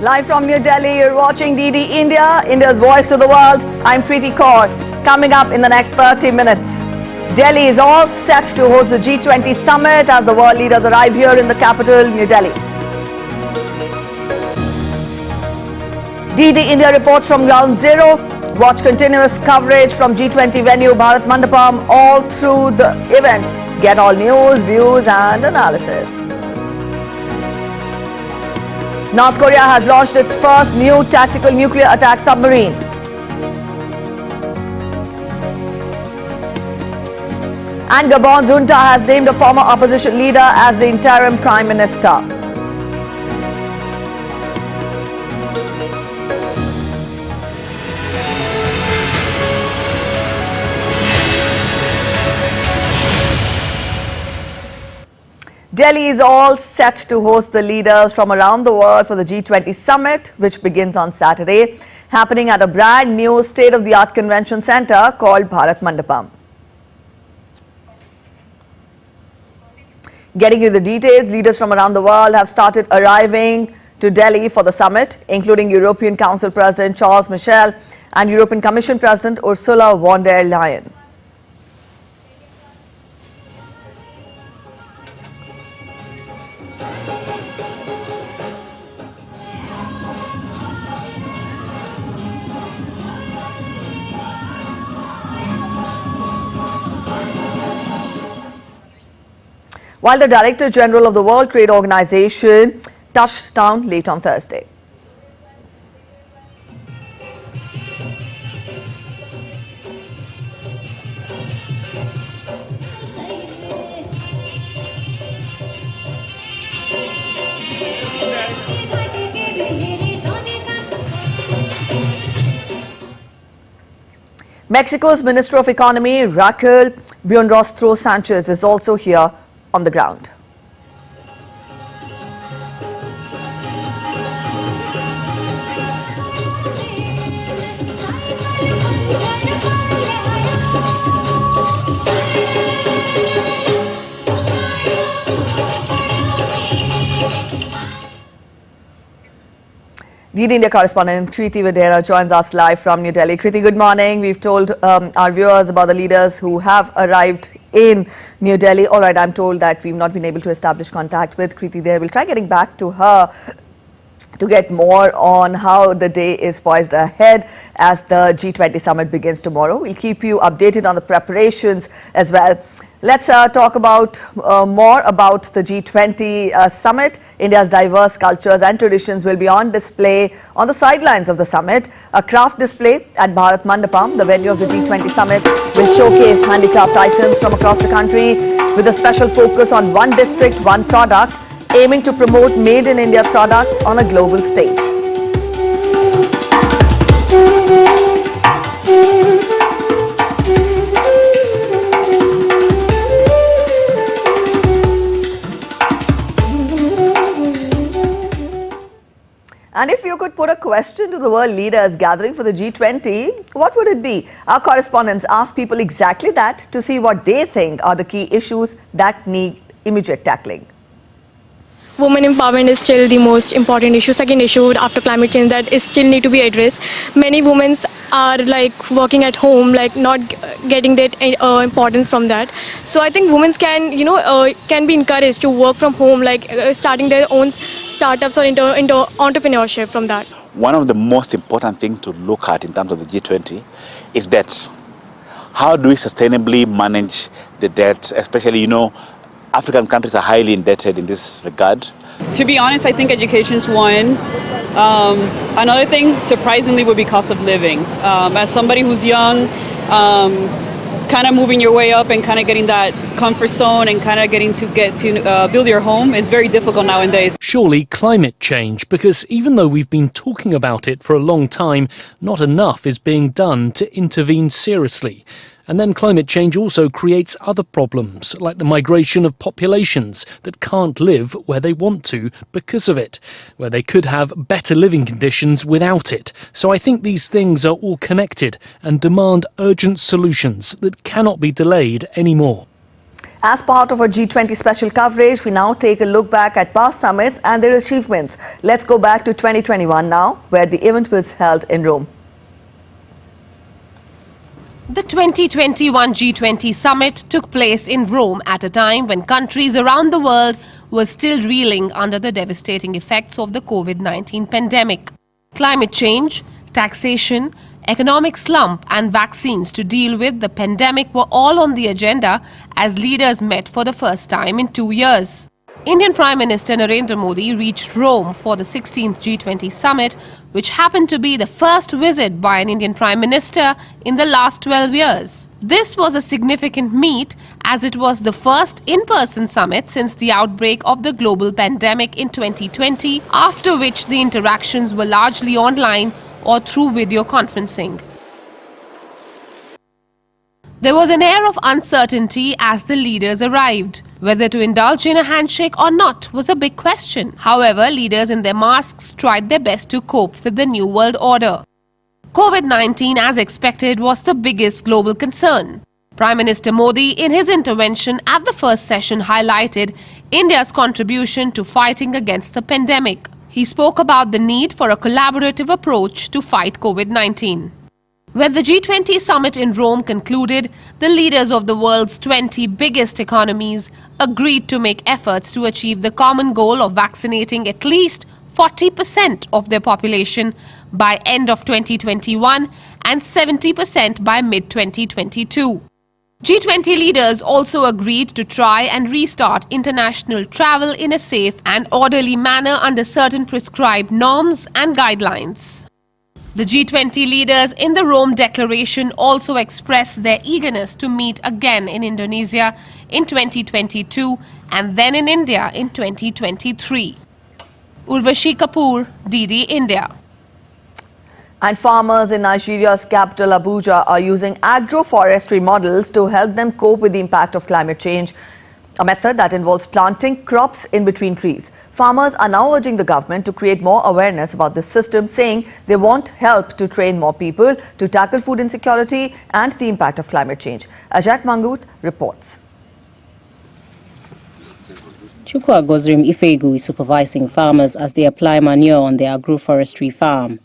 Live from New Delhi, you're watching DD India, India's voice to the world. I'm Preeti Kaur. Coming up in the next 30 minutes. Delhi is all set to host the G20 Summit as the world leaders arrive here in the capital, New Delhi. DD India reports from Ground Zero. Watch continuous coverage from G20 venue Bharat Mandapam all through the event. Get all news, views and analysis. North Korea has launched its first new tactical nuclear attack submarine. And Gabon Junta has named a former opposition leader as the interim prime minister. Delhi is all set to host the leaders from around the world for the G20 Summit, which begins on Saturday, happening at a brand new state-of-the-art convention center called Bharat Mandapam. Getting you the details, leaders from around the world have started arriving to Delhi for the summit, including European Council President Charles Michel and European Commission President Ursula von der Leyen. While the Director General of the World Trade Organization touched down late on Thursday. Mexico's Minister of Economy, Raquel Buenrostro Sanchez, is also here on the ground. DD India correspondent Kriti Videra joins us live from New Delhi. Kriti, good morning. We've told our viewers about the leaders who have arrived in New Delhi. All right, I'm told that we've not been able to establish contact with Kriti there. We'll try getting back to her to get more on how the day is poised ahead as the G20 Summit begins tomorrow. We'll keep you updated on the preparations as well. Let's talk about more about the G20 Summit. India's diverse cultures and traditions will be on display on the sidelines of the summit. A craft display at Bharat Mandapam, the venue of the G20 Summit, will showcase handicraft items from across the country with a special focus on one district, one product, aiming to promote Made in India products on a global stage. And if you could put a question to the world leaders gathering for the G20, what would it be? Our correspondents ask people exactly that to see what they think are the key issues that need immediate tackling. Women empowerment is still the most important issue. Second issue after climate change that is still need to be addressed. Many women are like working at home, like not getting that importance from that. So I think women can, can be encouraged to work from home, like starting their own startups or into entrepreneurship from that. One of the most important things to look at in terms of the G20 is debt. How do we sustainably manage the debt, especially, African countries are highly indebted in this regard. To be honest, I think education is one. Another thing, surprisingly, would be cost of living. As somebody who's young, kind of moving your way up and kind of getting that comfort zone and kind of getting to build your home is very difficult nowadays. Surely climate change, because even though we've been talking about it for a long time, not enough is being done to intervene seriously. And then climate change also creates other problems, like the migration of populations that can't live where they want to because of it, where they could have better living conditions without it. So I think these things are all connected and demand urgent solutions that cannot be delayed anymore. As part of our G20 special coverage, we now take a look back at past summits and their achievements. Let's go back to 2021 now, where the event was held in Rome. The 2021 G20 Summit took place in Rome at a time when countries around the world were still reeling under the devastating effects of the COVID-19 pandemic. Climate change, taxation, economic slump and vaccines to deal with the pandemic were all on the agenda as leaders met for the first time in 2 years. Indian Prime Minister Narendra Modi reached Rome for the 16th G20 Summit, which happened to be the first visit by an Indian Prime Minister in the last 12 years. This was a significant meet as it was the first in-person summit since the outbreak of the global pandemic in 2020, after which the interactions were largely online or through video conferencing. There was an air of uncertainty as the leaders arrived. Whether to indulge in a handshake or not was a big question. However, leaders in their masks tried their best to cope with the new world order. COVID-19, as expected, was the biggest global concern. Prime Minister Modi, in his intervention at the first session, highlighted India's contribution to fighting against the pandemic. He spoke about the need for a collaborative approach to fight COVID-19. When the G20 summit in Rome concluded, the leaders of the world's 20 biggest economies agreed to make efforts to achieve the common goal of vaccinating at least 40% of their population by end of 2021 and 70% by mid-2022. G20 leaders also agreed to try and restart international travel in a safe and orderly manner under certain prescribed norms and guidelines. The G20 leaders in the Rome Declaration also expressed their eagerness to meet again in Indonesia in 2022 and then in India in 2023. Urvashi Kapoor, DD India. And farmers in Nigeria's capital Abuja are using agroforestry models to help them cope with the impact of climate change, a method that involves planting crops in between trees. Farmers are now urging the government to create more awareness about this system, saying they want help to train more people to tackle food insecurity and the impact of climate change. Ajak Mangut reports. Chukwa Gozrim Ifegu is supervising farmers as they apply manure on their agroforestry farm.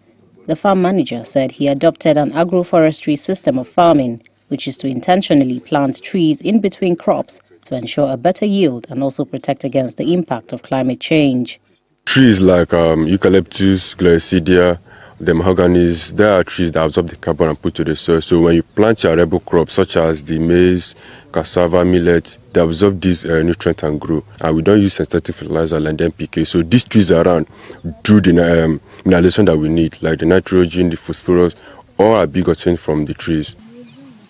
The farm manager said he adopted an agroforestry system of farming, which is to intentionally plant trees in between crops to ensure a better yield and also protect against the impact of climate change. Trees like eucalyptus, gliricidia, the mahoganies, they are trees that absorb the carbon and put to the soil. So when you plant your arable crops such as the maize, cassava, millet, they absorb these nutrients and grow. And we don't use synthetic fertilizer like NPK. So these trees around do the mineralization that we need, like the nitrogen, the phosphorus, all are being gotten from the trees.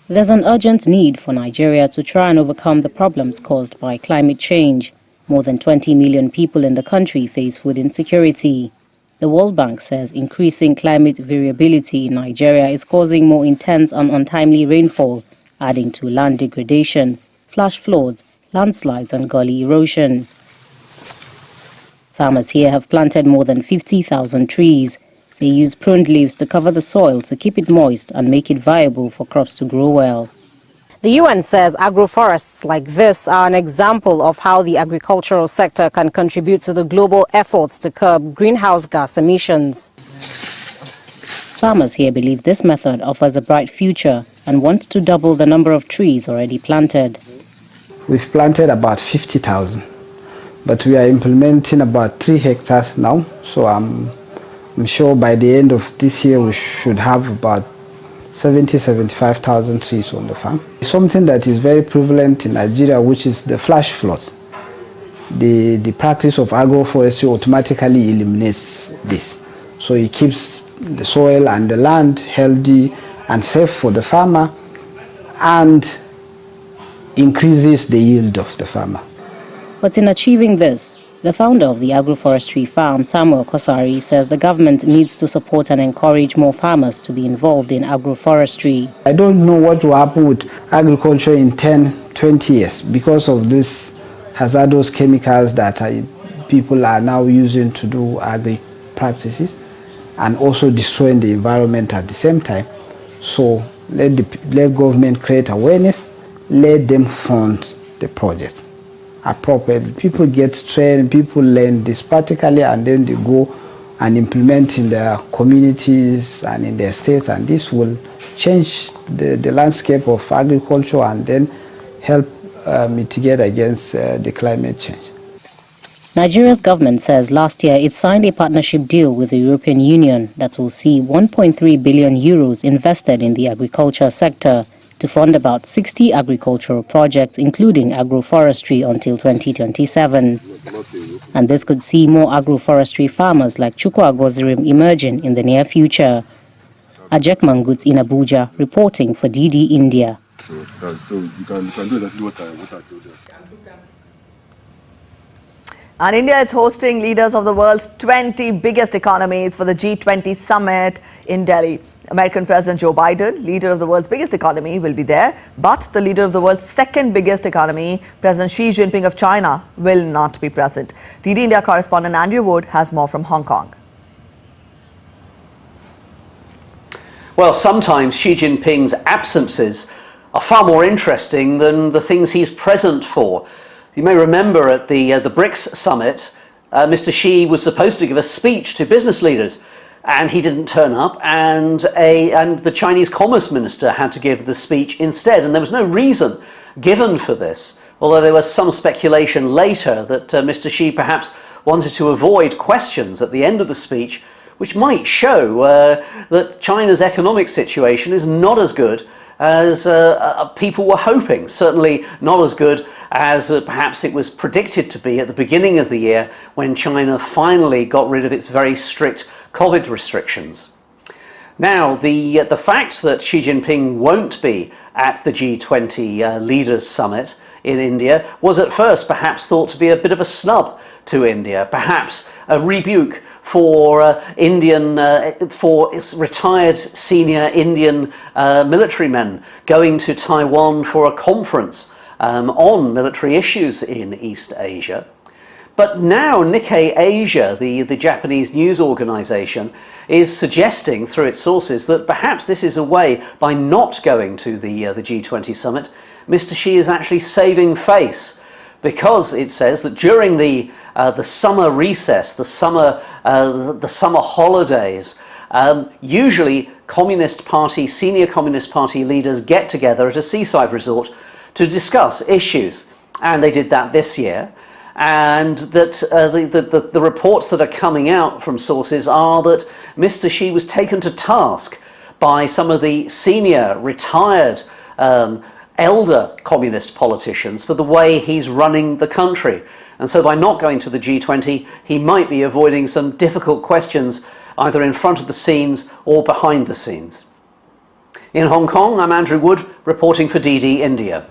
There's an urgent need for Nigeria to try and overcome the problems caused by climate change. More than 20 million people in the country face food insecurity. The World Bank says increasing climate variability in Nigeria is causing more intense and untimely rainfall, adding to land degradation, flash floods, landslides and gully erosion. Farmers here have planted more than 50,000 trees. They use pruned leaves to cover the soil to keep it moist and make it viable for crops to grow well. The UN says agroforests like this are an example of how the agricultural sector can contribute to the global efforts to curb greenhouse gas emissions. Farmers here believe this method offers a bright future and want to double the number of trees already planted. We've planted about 50,000, but we are implementing about 3 hectares now, so I'm sure by the end of this year we should have about 75,000 trees on the farm. Something that is very prevalent in Nigeria, which is the flash floods. The practice of agroforestry automatically eliminates this. So it keeps the soil and the land healthy and safe for the farmer and increases the yield of the farmer. But in achieving this, the founder of the agroforestry farm, Samuel Kosari, says the government needs to support and encourage more farmers to be involved in agroforestry. I don't know what will happen with agriculture in 10, 20 years because of these hazardous chemicals that people are now using to do agri practices and also destroying the environment at the same time. So let government create awareness, let them fund the project appropriately. People get trained, people learn this practically, and then they go and implement in their communities and in their states, and this will change the landscape of agriculture and then help mitigate against the climate change. Nigeria's government says last year it signed a partnership deal with the European Union that will see 1.3 billion euros invested in the agriculture sector to fund about 60 agricultural projects, including agroforestry, until 2027. And this could see more agroforestry farmers like Chukwu emerging in the near future. Ajek Mangut in Abuja, reporting for DD India. So you can do exactly what I told you. And India is hosting leaders of the world's 20 biggest economies for the G20 Summit in Delhi. American President Joe Biden, leader of the world's biggest economy, will be there. But the leader of the world's second biggest economy, President Xi Jinping of China, will not be present. DD India correspondent Andrew Wood has more from Hong Kong. Well, sometimes Xi Jinping's absences are far more interesting than the things he's present for. You may remember at the BRICS summit, Mr. Xi was supposed to give a speech to business leaders, and he didn't turn up, and the Chinese Commerce Minister had to give the speech instead, and there was no reason given for this, although there was some speculation later that Mr. Xi perhaps wanted to avoid questions at the end of the speech, which might show that China's economic situation is not as good as people were hoping, certainly not as good as perhaps it was predicted to be at the beginning of the year when China finally got rid of its very strict COVID restrictions. Now, the fact that Xi Jinping won't be at the G20 Leaders Summit in India was at first perhaps thought to be a bit of a snub to India, perhaps a rebuke for retired senior Indian military men going to Taiwan for a conference on military issues in East Asia. But now Nikkei Asia, the Japanese news organization, is suggesting through its sources that perhaps this is a way, by not going to the G20 summit, Mr. Xi is actually saving face, because it says that during the summer recess, the summer holidays, usually senior Communist Party leaders get together at a seaside resort to discuss issues, and they did that this year. And that the reports that are coming out from sources are that Mr. Xi was taken to task by some of the senior, retired, elder communist politicians for the way he's running the country. And so by not going to the G20, he might be avoiding some difficult questions either in front of the scenes or behind the scenes. In Hong Kong, I'm Andrew Wood, reporting for DD India.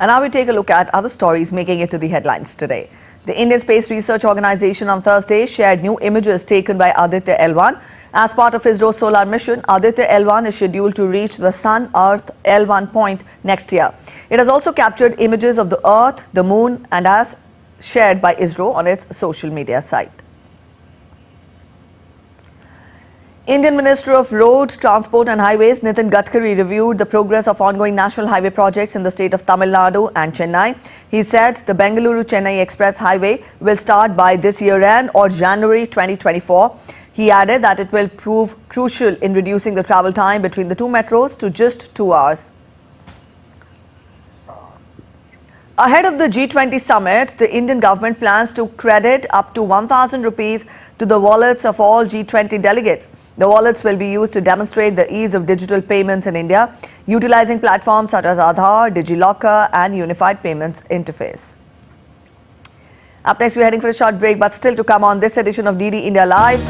And now we take a look at other stories making it to the headlines today. The Indian Space Research Organization on Thursday shared new images taken by Aditya L1. As part of ISRO's solar mission, Aditya L1 is scheduled to reach the Sun-Earth L1 point next year. It has also captured images of the Earth, the Moon, and as shared by ISRO on its social media site. Indian Minister of Road, Transport and Highways Nitin Gadkari reviewed the progress of ongoing national highway projects in the state of Tamil Nadu and Chennai. He said the Bengaluru-Chennai Express Highway will start by this year end or January 2024. He added that it will prove crucial in reducing the travel time between the two metros to just 2 hours. Ahead of the G20 summit, the Indian government plans to credit up to 1,000 rupees to the wallets of all G20 delegates. The wallets will be used to demonstrate the ease of digital payments in India, utilizing platforms such as Aadhaar, DigiLocker and Unified Payments Interface. Up next, we're heading for a short break, but still to come on this edition of DD India Live.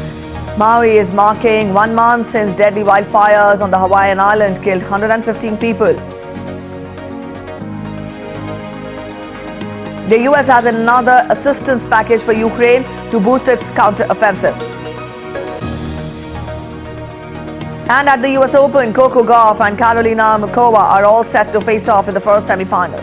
Maui is marking 1 month since deadly wildfires on the Hawaiian island killed 115 people. The US has another assistance package for Ukraine to boost its counter-offensive. And at the US Open, Coco Gauff and Karolina Muchova are all set to face off in the first semi-final.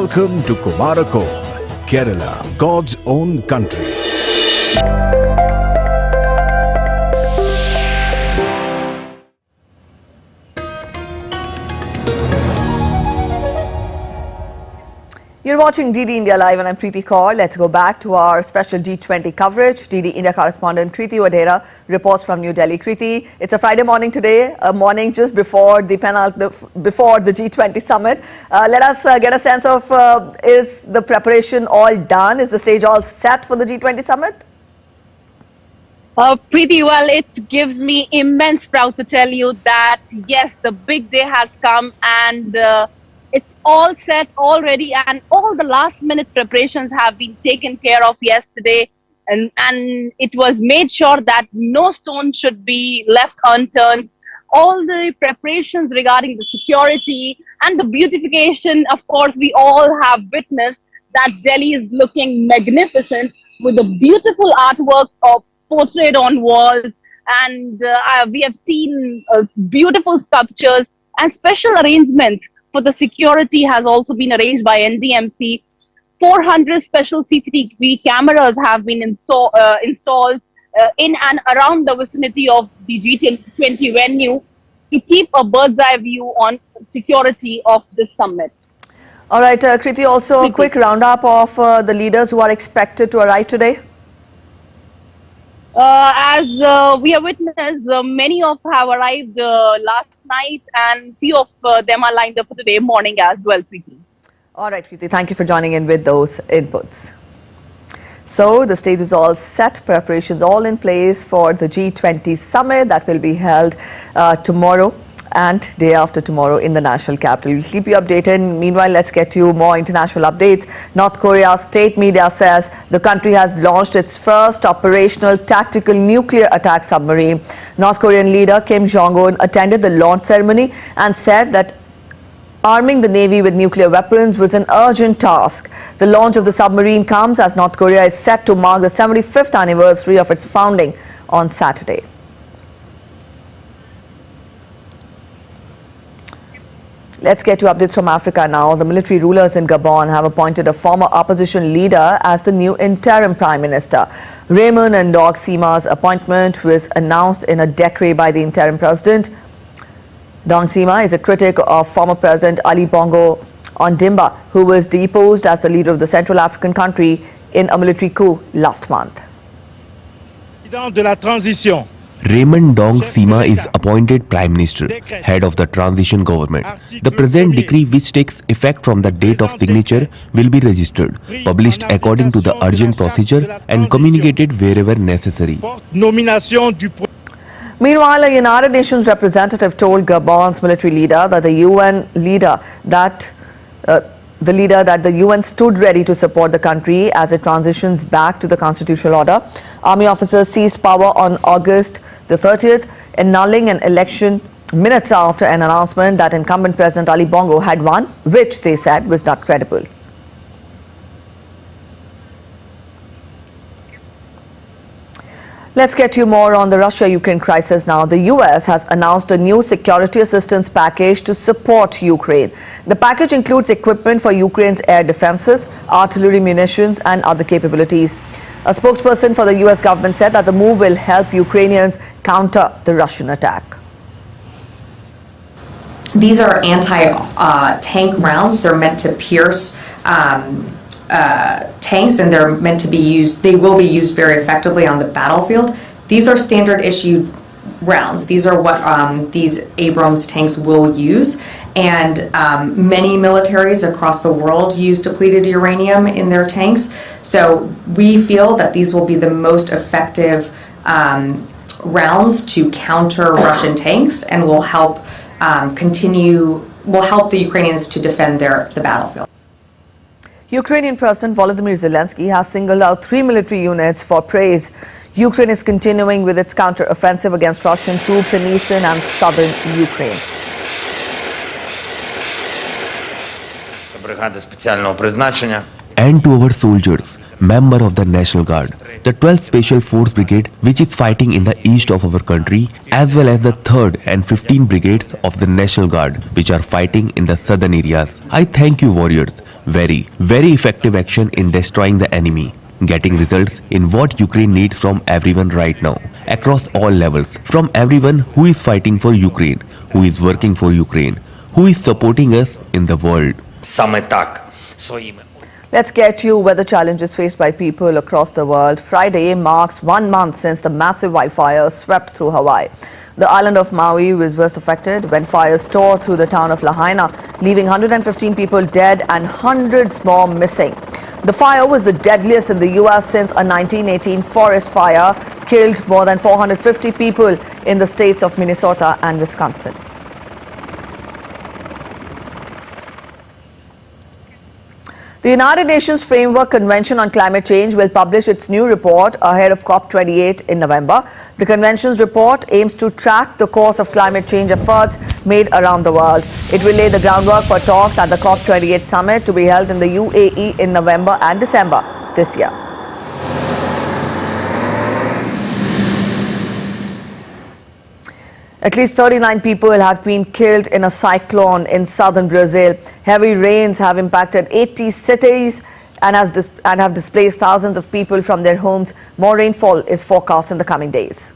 Welcome to Kumarakom, Kerala, God's own country. You're watching DD India Live and I'm Preeti Kaur. Let's go back to our special G20 coverage. DD India correspondent Kriti Vadera reports from New Delhi. Kriti, it's a Friday morning today, a morning just before the G20 Summit. Let us get a sense of, is the preparation all done? Is the stage all set for the G20 Summit? Pretty well. It gives me immense proud to tell you that, yes, the big day has come and it's all set already, and all the last minute preparations have been taken care of yesterday, and it was made sure that no stone should be left unturned. All the preparations regarding the security and the beautification, of course, we all have witnessed that Delhi is looking magnificent with the beautiful artworks of portrait on walls, and we have seen beautiful sculptures and special arrangements for the security has also been arranged by NDMC. 400 special CCTV cameras have been installed in and around the vicinity of the G20 venue to keep a bird's eye view on security of the summit. All right, Kriti, also a quick roundup of the leaders who are expected to arrive today. As we have witnessed, many of have arrived last night and few of them are lined up for today morning as well, Preeti. All right, Kriti, thank you for joining in with those inputs. So the stage is all set, preparations all in place for the G20 Summit that will be held tomorrow and day after tomorrow in the national capital. We'll keep you updated. Meanwhile, let's get to more international updates. North Korea's state media says the country has launched its first operational tactical nuclear attack submarine. North Korean leader Kim Jong-un attended the launch ceremony and said that arming the Navy with nuclear weapons was an urgent task. The launch of the submarine comes as North Korea is set to mark the 75th anniversary of its founding on Saturday. Let's get to updates from Africa now. The military rulers in Gabon have appointed a former opposition leader as the new interim prime minister. Raymond Ndong Sima's appointment was announced in a decree by the interim president. Ndong Sima is a critic of former President Ali Bongo Ondimba, who was deposed as the leader of the Central African country in a military coup last month. Raymond Ndong Sima is appointed Prime Minister, head of the transition government. The present decree, which takes effect from the date of signature, will be registered, published according to the urgent procedure and communicated wherever necessary. Meanwhile, a United Nations representative told Gabon's military leader that the UN stood ready to support the country as it transitions back to the constitutional order. Army officers seized power on August the 30th, annulling an election minutes after an announcement that incumbent President Ali Bongo had won, which they said was not credible. Let's get you more on the Russia-Ukraine crisis now. The US has announced a new security assistance package to support Ukraine. The package includes equipment for Ukraine's air defenses, artillery munitions and other capabilities. A spokesperson for the US government said that the move will help Ukrainians counter the Russian attack. These are anti-tank rounds. They're meant to pierce tanks, and they're meant to be used, they will be used very effectively on the battlefield. These are standard issue rounds. These are what these Abrams tanks will use, and many militaries across the world use depleted uranium in their tanks. So we feel that these will be the most effective rounds to counter Russian tanks, and will help will help the Ukrainians to defend the battlefield. Ukrainian President Volodymyr Zelensky has singled out 3 military units for praise. Ukraine is continuing with its counter-offensive against Russian troops in eastern and southern Ukraine. And to our soldiers, member of the National Guard, the 12th Special Force Brigade, which is fighting in the east of our country, as well as the 3rd and 15th Brigades of the National Guard, which are fighting in the southern areas. I thank you, warriors, Very, very effective action in destroying the enemy. Getting results in what Ukraine needs from everyone right now, across all levels, from everyone who is fighting for Ukraine, who is working for Ukraine, who is supporting us in the world. Let's get to weather challenges faced by people across the world. Friday marks 1 month since the massive wildfires swept through Hawaii. The island of Maui was worst affected when fires tore through the town of Lahaina, leaving 115 people dead and hundreds more missing. The fire was the deadliest in the U.S. since a 1918 forest fire killed more than 450 people in the states of Minnesota and Wisconsin. The United Nations Framework Convention on Climate Change will publish its new report ahead of COP28 in November. The convention's report aims to track the course of climate change efforts made around the world. It will lay the groundwork for talks at the COP28 Summit to be held in the UAE in November and December this year. At least 39 people have been killed in a cyclone in southern Brazil. Heavy rains have impacted 80 cities and have displaced thousands of people from their homes. More rainfall is forecast in the coming days.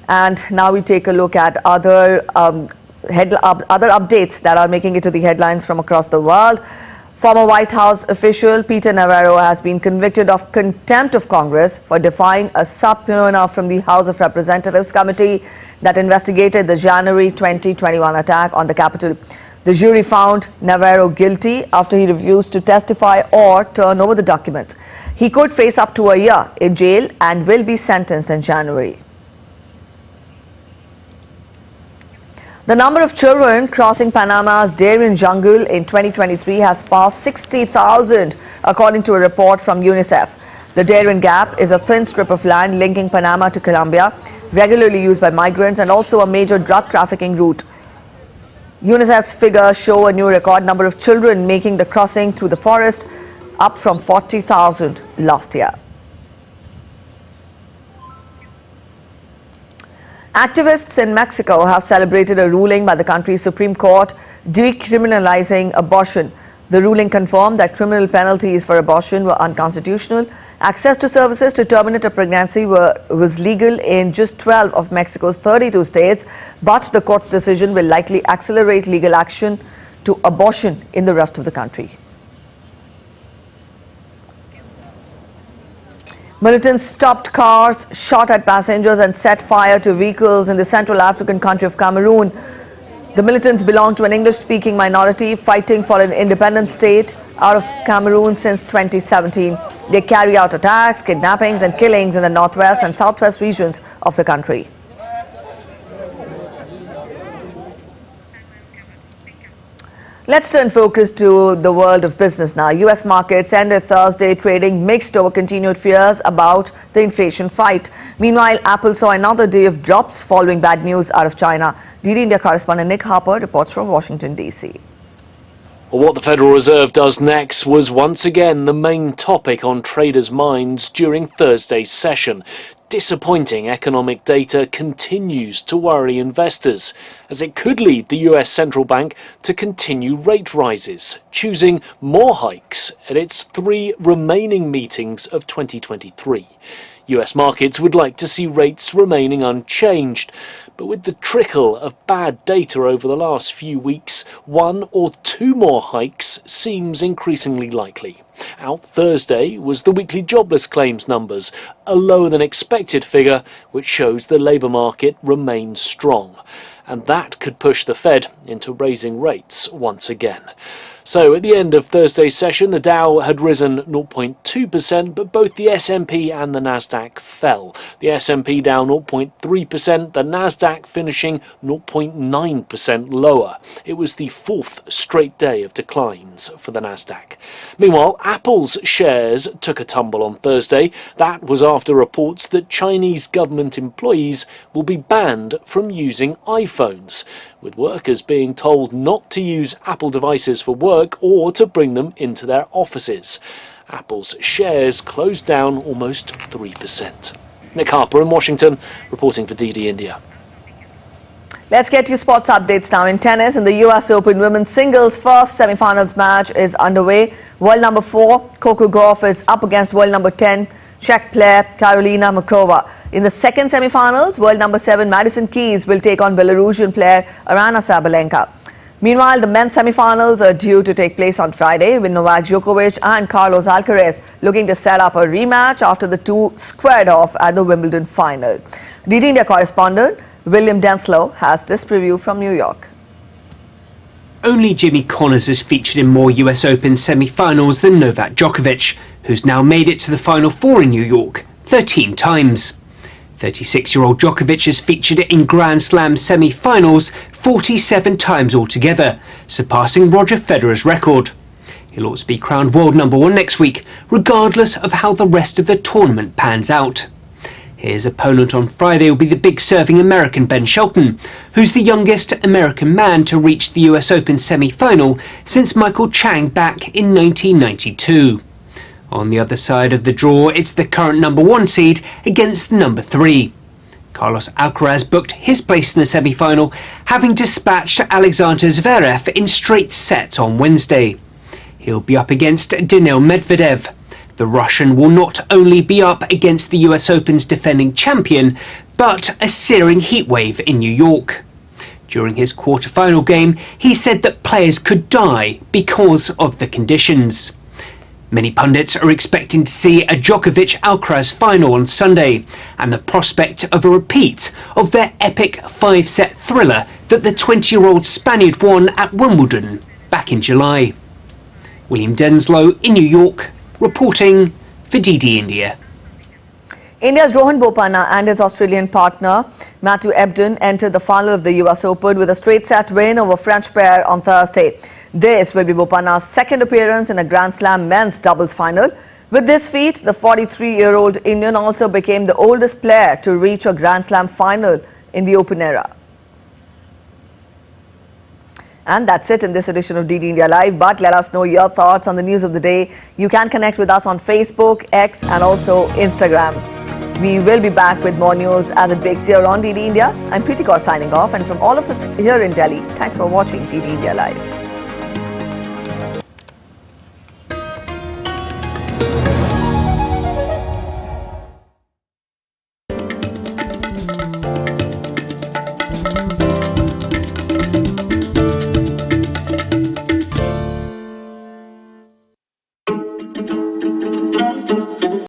And now we take a look at other updates that are making it to the headlines from across the world. Former White House official Peter Navarro has been convicted of contempt of Congress for defying a subpoena from the House of Representatives committee that investigated the January 2021 attack on the Capitol. The jury found Navarro guilty after he refused to testify or turn over the documents. He could face up to a year in jail and will be sentenced in January. The number of children crossing Panama's Darien jungle in 2023 has passed 60,000, according to a report from UNICEF. The Darien Gap is a thin strip of land linking Panama to Colombia, regularly used by migrants and also a major drug trafficking route. UNICEF's figures show a new record number of children making the crossing through the forest, up from 40,000 last year. Activists in Mexico have celebrated a ruling by the country's Supreme Court decriminalizing abortion. The ruling confirmed that criminal penalties for abortion were unconstitutional. Access to services to terminate a pregnancy was legal in just 12 of Mexico's 32 states, but the court's decision will likely accelerate legal action to abortion in the rest of the country. Militants stopped cars, shot at passengers and set fire to vehicles in the Central African country of Cameroon. The militants belong to an English-speaking minority fighting for an independent state out of Cameroon since 2017. They carry out attacks, kidnappings and killings in the northwest and southwest regions of the country. Let's turn focus to the world of business now. U.S. markets ended Thursday trading mixed over continued fears about the inflation fight. Meanwhile, Apple saw another day of drops following bad news out of China. DD India correspondent Nick Harper reports from Washington, D.C. Well, what the Federal Reserve does next was once again the main topic on traders' minds during Thursday's session. Disappointing economic data continues to worry investors, as it could lead the US central bank to continue rate rises, choosing more hikes at its 3 remaining meetings of 2023. US markets would like to see rates remaining unchanged, but with the trickle of bad data over the last few weeks, 1 or 2 more hikes seems increasingly likely. Out Thursday was the weekly jobless claims numbers, a lower than expected figure which shows the labour market remains strong. And that could push the Fed into raising rates once again. So at the end of Thursday's session, the Dow had risen 0.2%, but both the S&P and the Nasdaq fell. The S&P down 0.3%, the Nasdaq finishing 0.9% lower. It was the 4th straight day of declines for the Nasdaq. Meanwhile, Apple's shares took a tumble on Thursday. That was after reports that Chinese government employees will be banned from using iPhones, with workers being told not to use Apple devices for work or to bring them into their offices. Apple's shares closed down almost 3%. Nick Harper in Washington, reporting for DD India. Let's get you sports updates now. In tennis, in the US Open Women's Singles first semi-finals match is underway. World number 4, Coco Gauff, is up against world number 10, Czech player Karolina Markova. In the second semi-finals, world number 7, Madison Keys, will take on Belarusian player Aryna Sabalenka. Meanwhile, the men's semi-finals are due to take place on Friday, with Novak Djokovic and Carlos Alcaraz looking to set up a rematch after the two squared off at the Wimbledon final. DD India correspondent William Denslow has this preview from New York. Only Jimmy Connors has featured in more US Open semi-finals than Novak Djokovic, who's now made it to the Final Four in New York 13 times. 36-year-old Djokovic has featured in Grand Slam semi-finals 47 times altogether, surpassing Roger Federer's record. He'll also be crowned world number 1 next week, regardless of how the rest of the tournament pans out. His opponent on Friday will be the big serving American Ben Shelton, who's the youngest American man to reach the US Open semi-final since Michael Chang back in 1992. On the other side of the draw, it's the current number 1 seed against the number 3. Carlos Alcaraz booked his place in the semi-final, having dispatched Alexander Zverev in straight sets on Wednesday. He'll be up against Daniil Medvedev. The Russian will not only be up against the US Open's defending champion, but a searing heatwave in New York. During his quarter-final game, he said that players could die because of the conditions. Many pundits are expecting to see a Djokovic-Alcaraz final on Sunday, and the prospect of a repeat of their epic 5-set thriller that the 20-year-old Spaniard won at Wimbledon back in July. William Denslow in New York, reporting for DD India. India's Rohan Bopanna and his Australian partner Matthew Ebden entered the final of the US Open with a straight-set win over French pair on Thursday. This will be Bopanna's second appearance in a Grand Slam men's doubles final. With this feat, the 43-year-old Indian also became the oldest player to reach a Grand Slam final in the Open era. And that's it in this edition of DD India Live. But let us know your thoughts on the news of the day. You can connect with us on Facebook, X and also Instagram. We will be back with more news as it breaks here on DD India. I'm Preeti Kaur signing off, and from all of us here in Delhi, thanks for watching DD India Live.